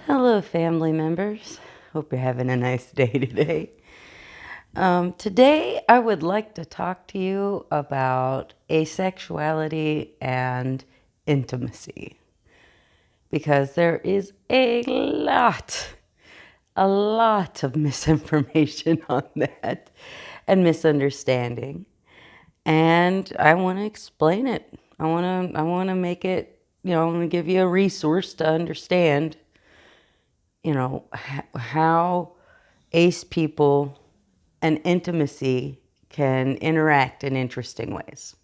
Hello, family members. Hope you're having a nice day today. Today, I would like to talk to you about asexuality and intimacy because there is a lot of misinformation on that and misunderstanding. And I want to explain it. I want to make it, I want to give you a resource to understand how ace people and intimacy can interact in interesting ways.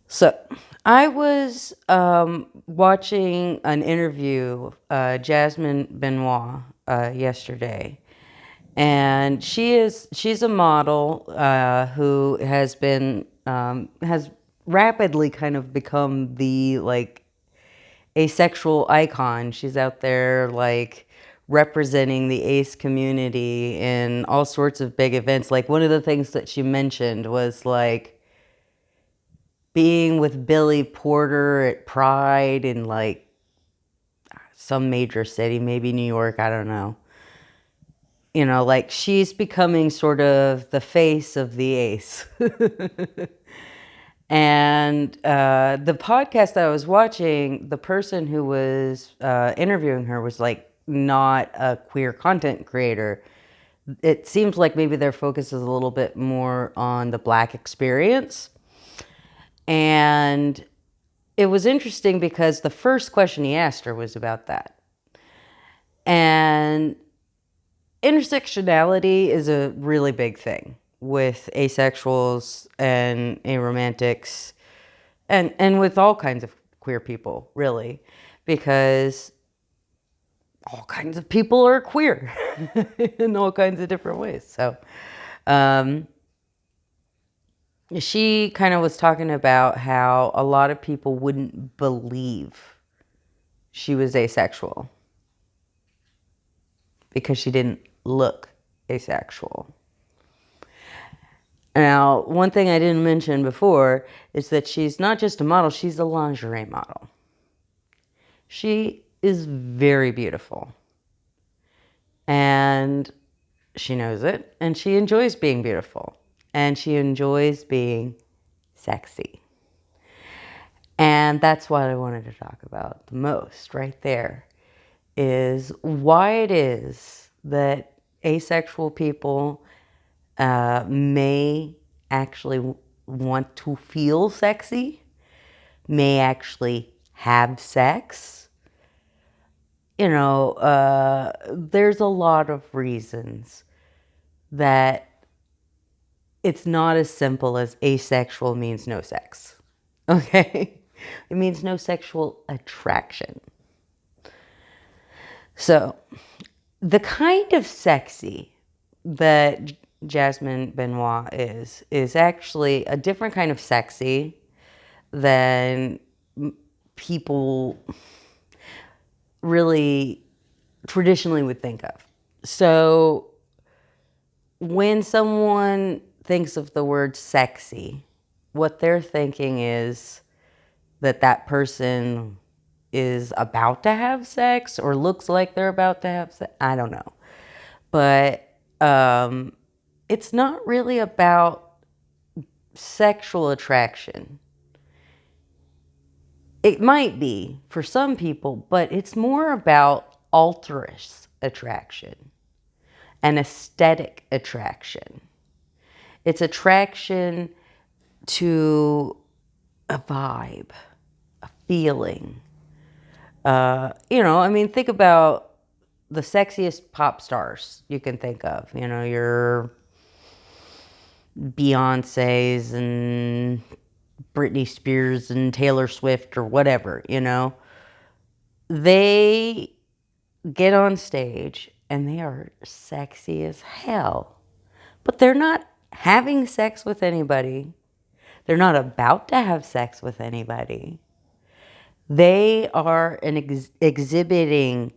So, I was watching an interview, Yasmin Benoit, yesterday, and she's a model who has rapidly kind of become the asexual icon. She's out there representing the ace community in all sorts of big events. Like one of the things that she mentioned was being with Billy Porter at Pride in some major city, maybe New York, I don't know. She's becoming sort of the face of the ace. And the podcast that I was watching, the person who was interviewing her was not a queer content creator. It seems like maybe their focus is a little bit more on the Black experience. And it was interesting because the first question he asked her was about that. And intersectionality is a really big thing with asexuals and aromantics and with all kinds of queer people, really, because all kinds of people are queer in all kinds of different ways. So she kind of was talking about how a lot of people wouldn't believe she was asexual because she didn't look asexual. Now, one thing I didn't mention before is that she's not just a model, she's a lingerie model. She is very beautiful. And she knows it, and she enjoys being beautiful. And she enjoys being sexy. And that's what I wanted to talk about the most right there, is why it is that asexual people may actually want to feel sexy, may actually have sex. There's a lot of reasons that it's not as simple as asexual means no sex. Okay? It means no sexual attraction. So, the kind of sexy that Yasmin Benoit is actually a different kind of sexy than people really traditionally would think of. So when someone thinks of the word sexy, what they're thinking is that person is about to have sex or looks like they're about to have sex. I don't know. But it's not really about sexual attraction. It might be for some people, but it's more about altruist attraction and aesthetic attraction. It's attraction to a vibe, a feeling. Think about the sexiest pop stars you can think of. Your Beyonce's and Britney Spears and Taylor Swift or whatever, They get on stage and they are sexy as hell. But they're not having sex with anybody. They're not about to have sex with anybody. They are exhibiting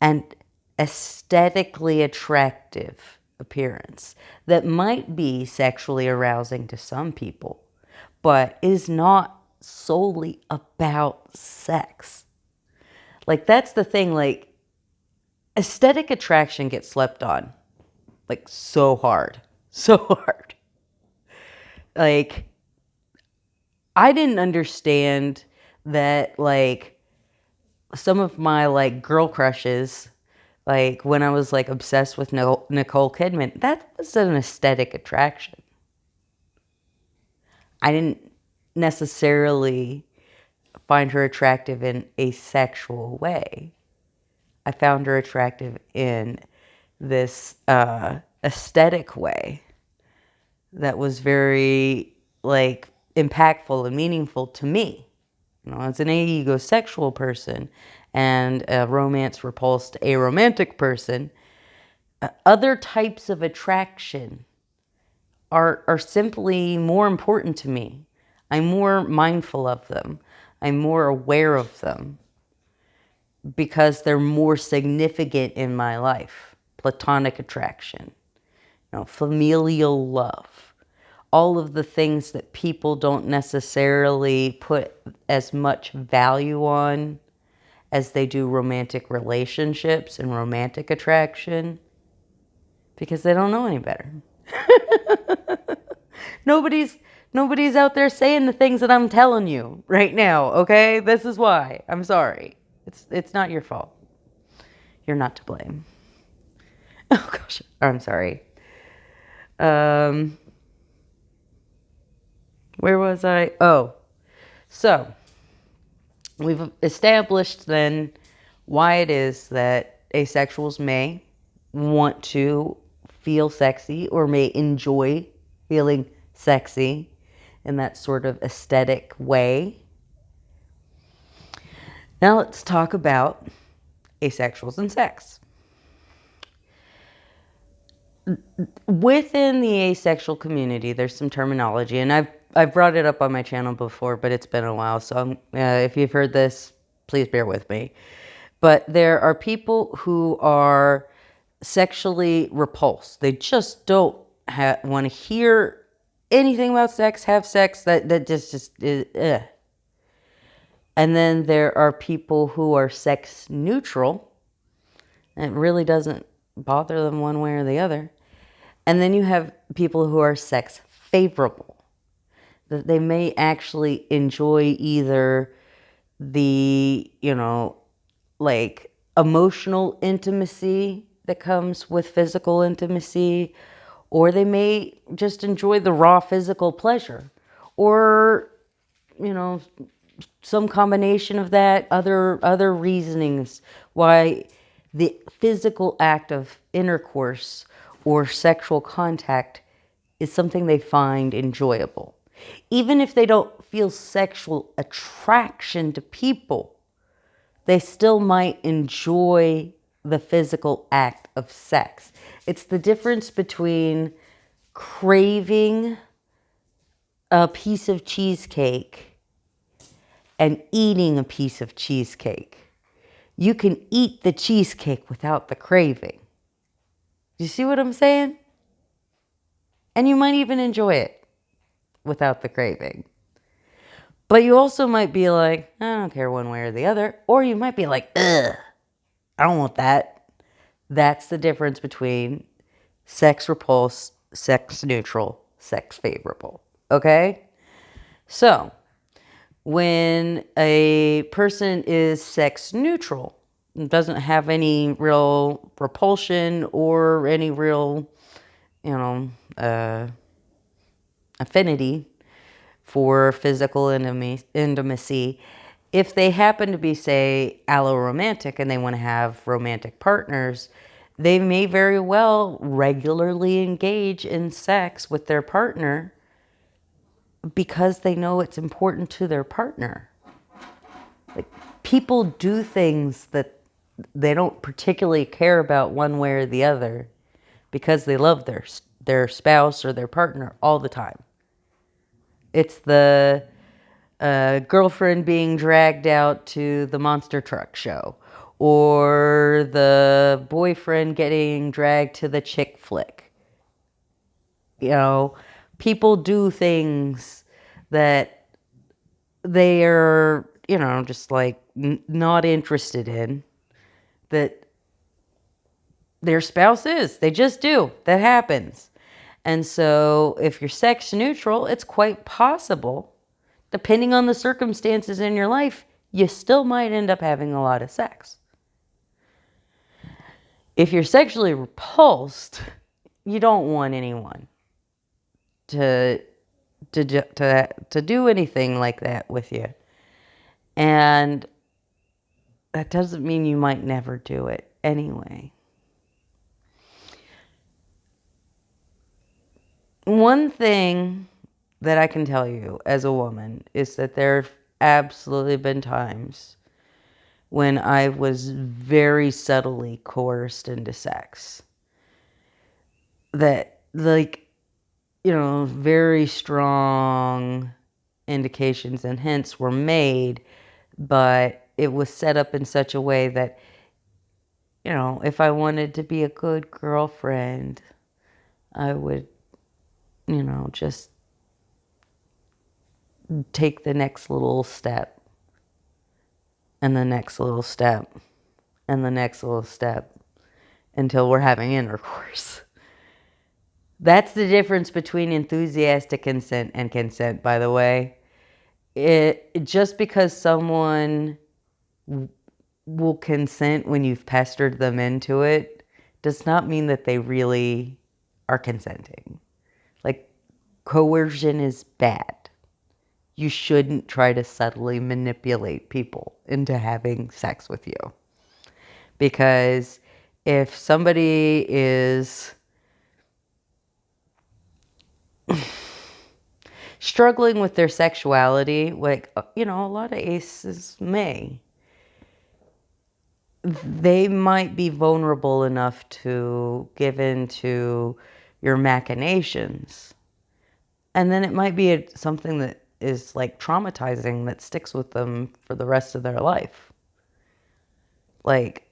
an aesthetically attractive appearance that might be sexually arousing to some people, but is not solely about sex. Like, that's the thing. Like, aesthetic attraction gets slept on. Like, so hard. So hard. Like, I didn't understand that, like, some of my, like, girl crushes, like, when I was, like, obsessed with Nicole Kidman, that was an aesthetic attraction. I didn't necessarily find her attractive in a sexual way. I found her attractive in this aesthetic way that was very, like, impactful and meaningful to me. You know, as an asexual person and a romance repulsed aromantic person, other types of attraction are simply more important to me. I'm more mindful of them. I'm more aware of them because they're more significant in my life. Platonic attraction, you know, familial love, all of the things that people don't necessarily put as much value on as they do romantic relationships and romantic attraction, because they don't know any better. Nobody's out there saying the things that I'm telling you right now, okay? This is why. I'm sorry. It's not your fault. You're not to blame. Oh gosh, I'm sorry. Where was I? Oh, so we've established then why it is that asexuals may want to feel sexy or may enjoy feeling sexy in that sort of aesthetic way. Now let's talk about asexuals and sex. Within the asexual community, there's some terminology, and I've brought it up on my channel before, but it's been a while. So if you've heard this, please bear with me. But there are people who are sexually repulsed. They just don't want to hear anything about sex, have sex. That just is. Ugh. And then there are people who are sex neutral. It really doesn't bother them one way or the other. And then you have people who are sex favorable. That they may actually enjoy either the, you know, like emotional intimacy that comes with physical intimacy, or they may just enjoy the raw physical pleasure, or, you know, some combination of that, other reasonings why the physical act of intercourse or sexual contact is something they find enjoyable. Even if they don't feel sexual attraction to people, they still might enjoy the physical act of sex. It's the difference between craving a piece of cheesecake and eating a piece of cheesecake. You can eat the cheesecake without the craving. You see what I'm saying? And you might even enjoy it without the craving. But you also might be like, I don't care one way or the other. Or you might be like, ugh, I don't want that. That's the difference between sex repulsed, sex neutral, sex favorable. Okay? So, when a person is sex neutral, doesn't have any real repulsion or any real, you know, affinity for physical intimacy, if they happen to be, say, alloromantic and they want to have romantic partners, they may very well regularly engage in sex with their partner because they know it's important to their partner. Like, people do things that they don't particularly care about one way or the other because they love their spouse or their partner all the time. It's the girlfriend being dragged out to the monster truck show, or the boyfriend getting dragged to the chick flick. You know, people do things that they are just like not interested in, that their spouse is. They just do. That happens. And so if you're sex neutral, it's quite possible, depending on the circumstances in your life, you still might end up having a lot of sex. If you're sexually repulsed, you don't want anyone to do anything like that with you. And that doesn't mean you might never do it anyway. One thing that I can tell you as a woman is that there have absolutely been times when I was very subtly coerced into sex. That, like, very strong indications and hints were made, but it was set up in such a way that, if I wanted to be a good girlfriend, I would, just take the next little step, and the next little step, and the next little step, until we're having intercourse. That's the difference between enthusiastic consent and consent, by the way. Just because someone will consent when you've pestered them into it does not mean that they really are consenting. Like, coercion is bad. You shouldn't try to subtly manipulate people into having sex with you. Because if somebody is struggling with their sexuality, like, a lot of aces may, they might be vulnerable enough to give in to your machinations. And then it might be something that is like traumatizing that sticks with them for the rest of their life. Like,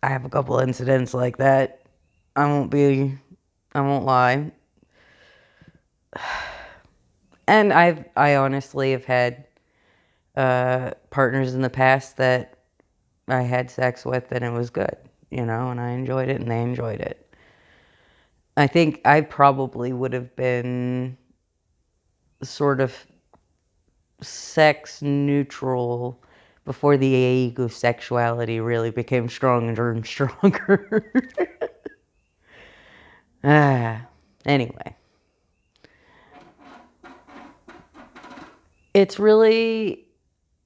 I have a couple incidents like that. I won't lie. And I honestly have had partners in the past that I had sex with and it was good, and I enjoyed it and they enjoyed it. I think I probably would have been sort of sex neutral before the asexuality really became stronger and stronger. Anyway. It's really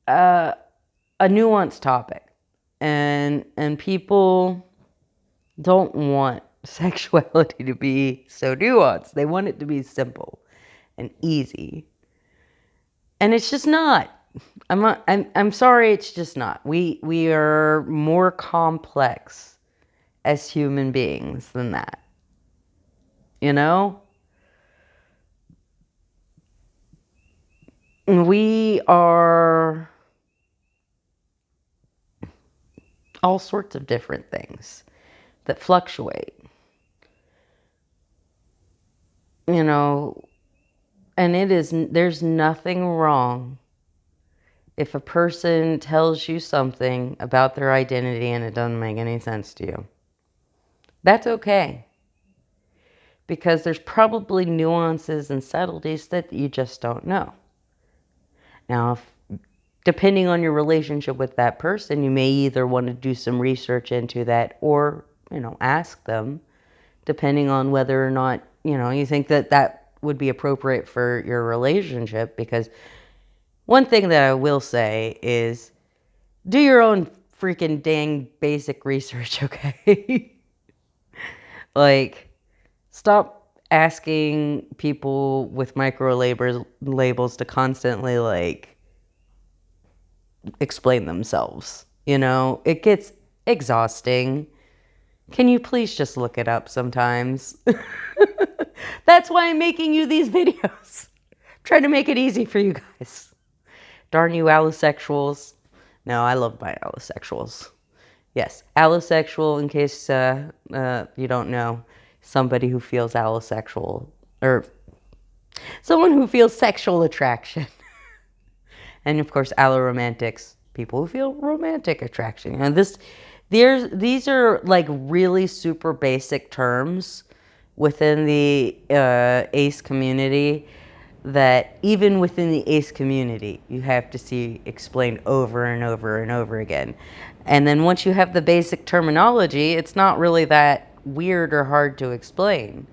a nuanced topic. And people don't want sexuality to be so nuanced. They want it to be simple and easy. And it's just not. I'm sorry, it's just not. We are more complex as human beings than that. We are all sorts of different things that fluctuate. And there's nothing wrong if a person tells you something about their identity and it doesn't make any sense to you. That's okay. Because there's probably nuances and subtleties that you just don't know. Now, depending on your relationship with that person, you may either want to do some research into that or, ask them, depending on whether or not, you think that would be appropriate for your relationship. Because one thing that I will say is do your own freaking dang basic research, okay? Like, stop asking people with micro labels to constantly, like, explain themselves. It gets exhausting. Can you please just look it up sometimes? That's why I'm making you these videos. I'm trying to make it easy for you guys. Darn you allosexuals. No, I love my allosexuals. Yes, allosexual, in case you don't know, somebody who feels allosexual, or someone who feels sexual attraction. And of course, alloromantics, people who feel romantic attraction. These are like really super basic terms within the ace community that even within the ace community, you have to see explained over and over and over again. And then once you have the basic terminology, it's not really that weird or hard to explain.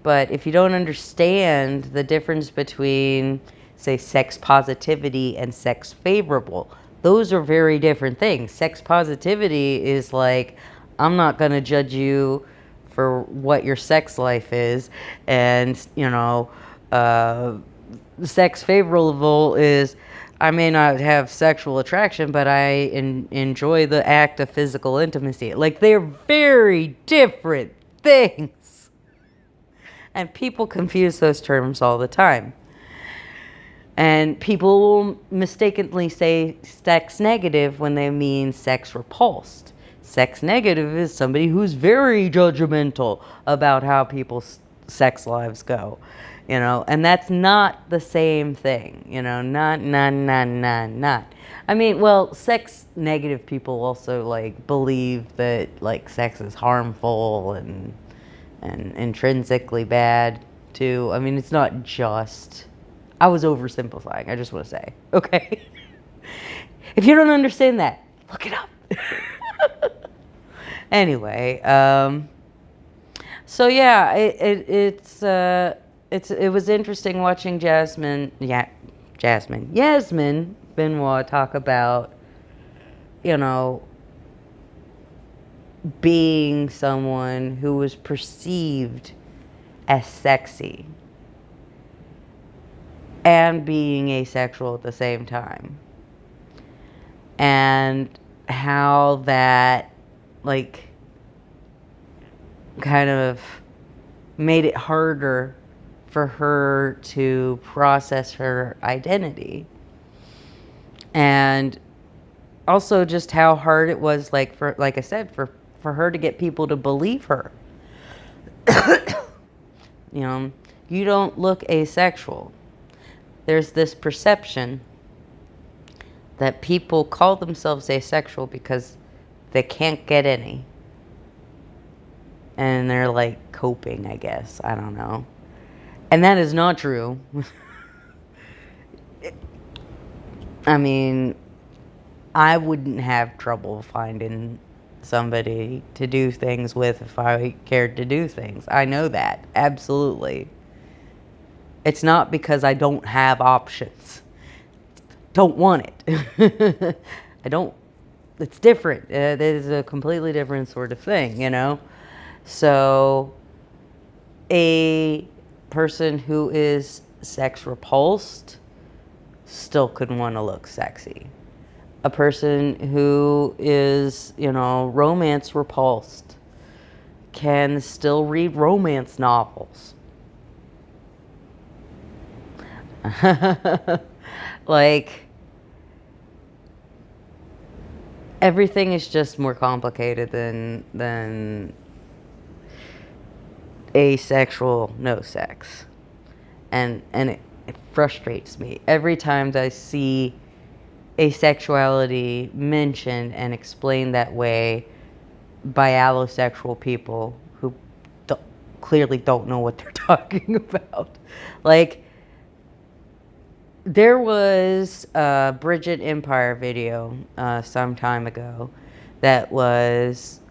But if you don't understand the difference between, say, sex positivity and sex favorable, those are very different things. Sex positivity is like, I'm not going to judge you for what your sex life is. And, sex favorable is, I may not have sexual attraction, but I enjoy the act of physical intimacy. Like, they're very different things. And people confuse those terms all the time. And people will mistakenly say sex negative when they mean sex repulsed. Sex negative is somebody who's very judgmental about how people's sex lives go, and that's not the same thing, not. I mean, well, sex negative people also like believe that like sex is harmful and intrinsically bad too. I mean, it's not just, I was oversimplifying, I just want to say, okay? If you don't understand that, look it up. Anyway, so yeah, it was interesting watching Yasmin Benoit talk about, being someone who was perceived as sexy and being asexual at the same time. And how that, like, kind of made it harder for her to process her identity. And also just how hard it was, like I said, for her to get people to believe her. You don't look asexual. There's this perception that people call themselves asexual because they can't get any. And they're like coping, I guess. I don't know. And that is not true. I mean, I wouldn't have trouble finding somebody to do things with if I cared to do things. I know that, absolutely. It's not because I don't have options. Don't want it. I don't, it's different. It is a completely different sort of thing, So, a person who is sex repulsed still could want to look sexy. A person who is, romance repulsed can still read romance novels. Like, everything is just more complicated than asexual, no sex. And it frustrates me every time I see asexuality mentioned and explained that way by allosexual people who clearly don't know what they're talking about. Like, there was a Bridget Empire video some time ago that was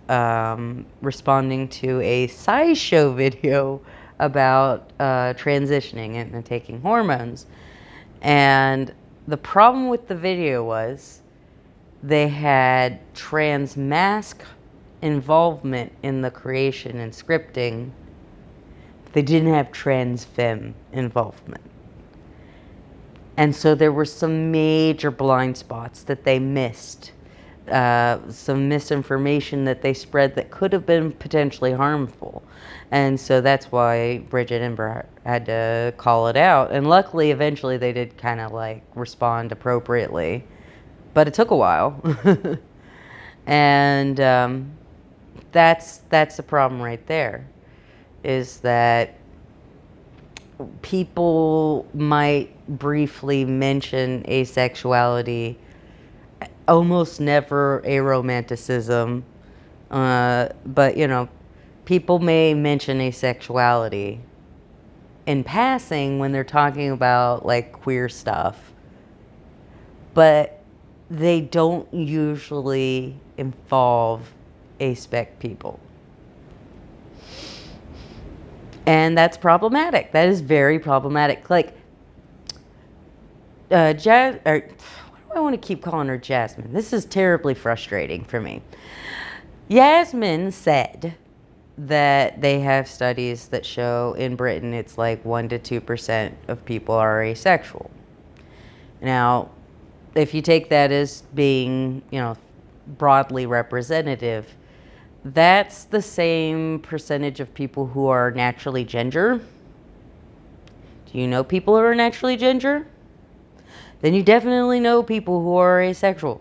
responding to a SciShow video about transitioning and taking hormones. And the problem with the video was they had trans mask involvement in the creation and scripting. They didn't have trans femme involvement. And so there were some major blind spots that they missed. Some misinformation that they spread that could have been potentially harmful. And so that's why Bridget Ember had to call it out. And luckily, eventually, they did kind of like respond appropriately. But it took a while. And that's the problem right there, is that people might briefly mention asexuality, almost never aromanticism. But, people may mention asexuality in passing when they're talking about like queer stuff, but they don't usually involve aspec people. And that's problematic. That is very problematic. Like, Jazz, or why do I want to keep calling her Jasmine? This is terribly frustrating for me. Yasmin said that they have studies that show in Britain it's like 1% to 2% of people are asexual. Now, if you take that as being, broadly representative, that's the same percentage of people who are naturally ginger. Do you know people who are naturally ginger? Then you definitely know people who are asexual.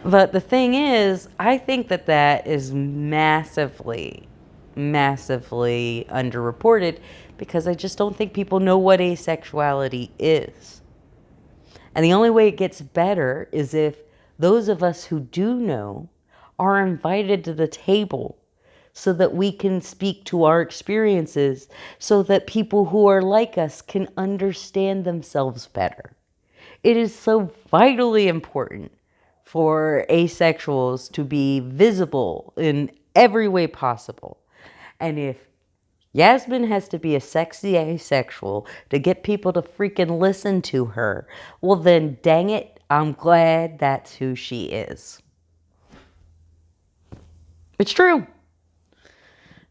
But the thing is, I think that is massively, massively underreported because I just don't think people know what asexuality is. And the only way it gets better is if those of us who do know are invited to the table so that we can speak to our experiences, so that people who are like us can understand themselves better. It is so vitally important for asexuals to be visible in every way possible. And if Yasmin has to be a sexy asexual to get people to freaking listen to her, well then dang it, I'm glad that's who she is. It's true.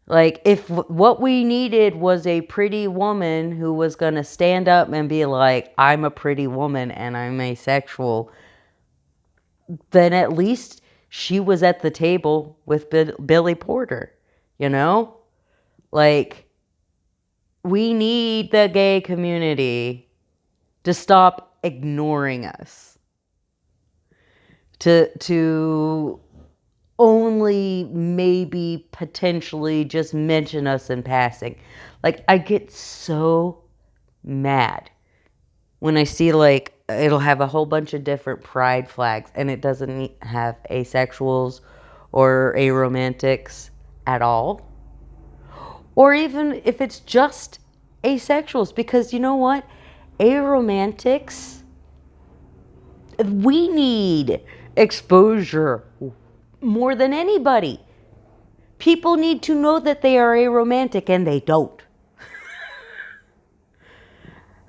Like, if what we needed was a pretty woman who was going to stand up and be like, I'm a pretty woman and I'm asexual, then at least she was at the table with Billy Porter, you know? Like, we need the gay community to stop ignoring us. To only maybe potentially just mention us in passing. Like, I get so mad when I see, like, it'll have a whole bunch of different pride flags and it doesn't have asexuals or aromantics at all. Or even if it's just asexuals, because you know what? Aromantics, we need exposure more than anybody. People need to know that they are aromantic and they don't.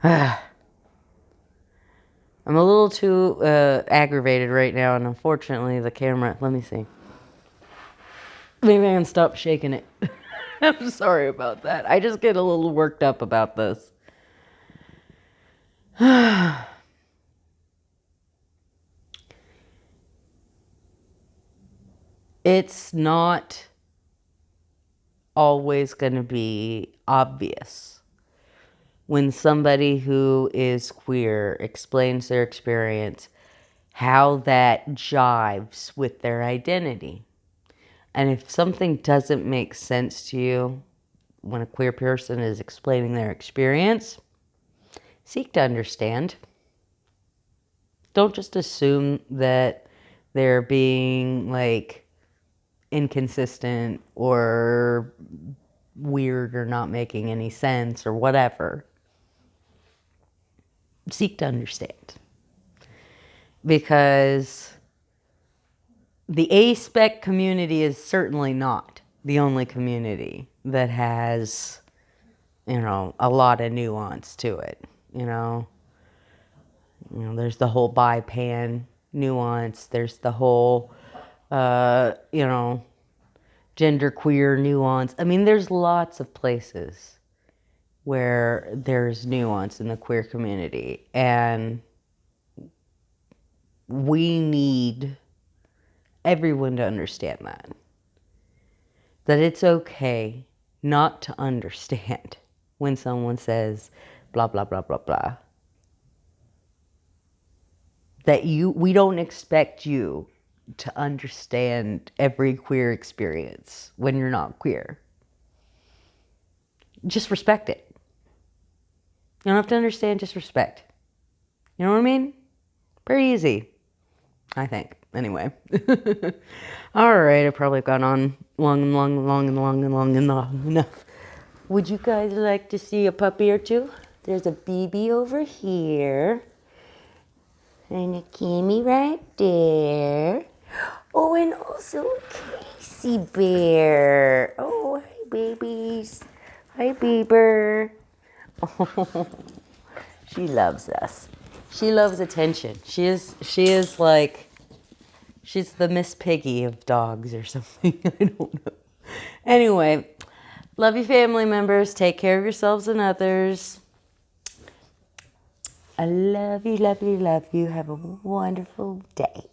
I'm a little too aggravated right now, and unfortunately the camera, let me see. Maybe I can stop shaking it. I'm sorry about that. I just get a little worked up about this. It's not always going to be obvious when somebody who is queer explains their experience, how that jives with their identity. And if something doesn't make sense to you when a queer person is explaining their experience, seek to understand. Don't just assume that they're being like inconsistent or weird or not making any sense or whatever. Seek to understand. Because the aspec community is certainly not the only community that has, a lot of nuance to it. There's the whole bi-pan nuance. There's the whole, gender queer nuance. I mean, there's lots of places where there's nuance in the queer community. And we need everyone to understand that. That it's okay not to understand when someone says blah, blah, blah, blah, blah. That we don't expect you to understand every queer experience when you're not queer. just respect it. You don't have to understand, just respect. You know what I mean? Pretty easy, I think. Anyway. All right, I've probably gone on long enough. Would you guys like to see a puppy or two? There's a BB over here. And a Kimmy right there. Oh, and also a Casey bear. Oh, hi, babies. Hi, Bieber. Oh, she loves us. She loves attention. She is like, she's the Miss Piggy of dogs or something. I don't know. Anyway, love you, family members. Take care of yourselves and others. I love you, love you, love you. Have a wonderful day.